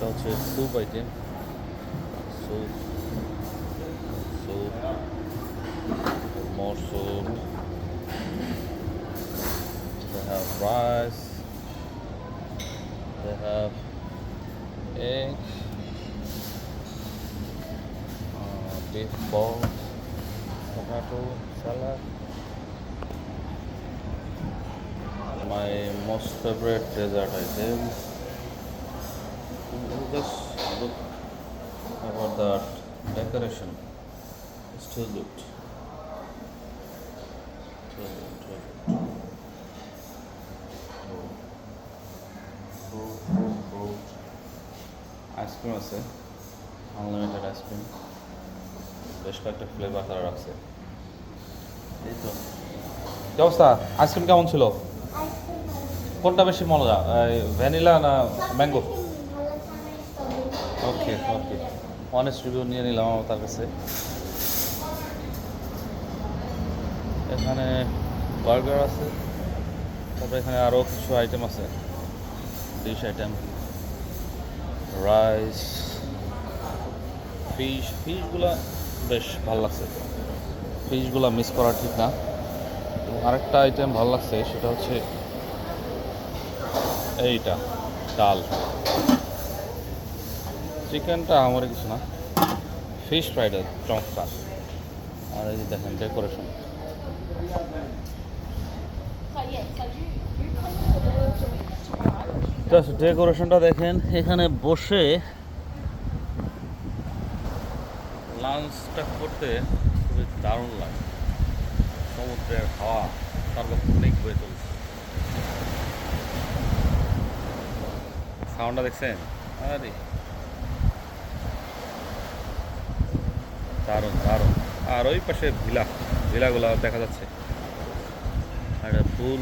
এটা হচ্ছে soup item, soup soup more soup. They have rice, they have eggs, beef ball, tomato salad. My most favorite dessert item. Just look about that decoration. It's too good. Too good, too good. Fruit. Ice cream আছে, unlimited ice cream, বেশ কয়েকটা flavour তারা রাখছে। এই তো কি অবস্থা, ice cream কেমন ছিল? কোনটা বেশি মজা, ভ্যানিলা না ম্যাঙ্গো? ওকে ওকে, অনেস্ট রিভিউ নিয়ে নিলাম আমার তার কাছে। এখানে বার্গার আছে, তারপরে এখানে আরও কিছু আইটেম আছে, ডিশ আইটেম, রাইস, ফিশগুলা বেশ ভালো লাগছে, ফিশগুলা মিস করা ঠিক না। এবং আরেকটা আইটেম ভালো লাগছে, সেটা হচ্ছে এইটা ডাল। চিকেনটা আমার কিছু না, ফিশ ফ্রাইড চমৎকার। আর এই যে দেখেন ডেকোরেশন, জাস্ট ডেকোরেশনটা দেখেন। এখানে বসে লাঞ্চটা করতে খুবই দারুণ লাগে, সমুদ্রের হাওয়া সার্বক্ষণিক বয়ে চলছে। সাউন্ডটা দেখছেন? আরে দারুণ দারুণ। আর ওই পাশে ভিলাগুলো দেখা যাচ্ছে, আর একটা পুল।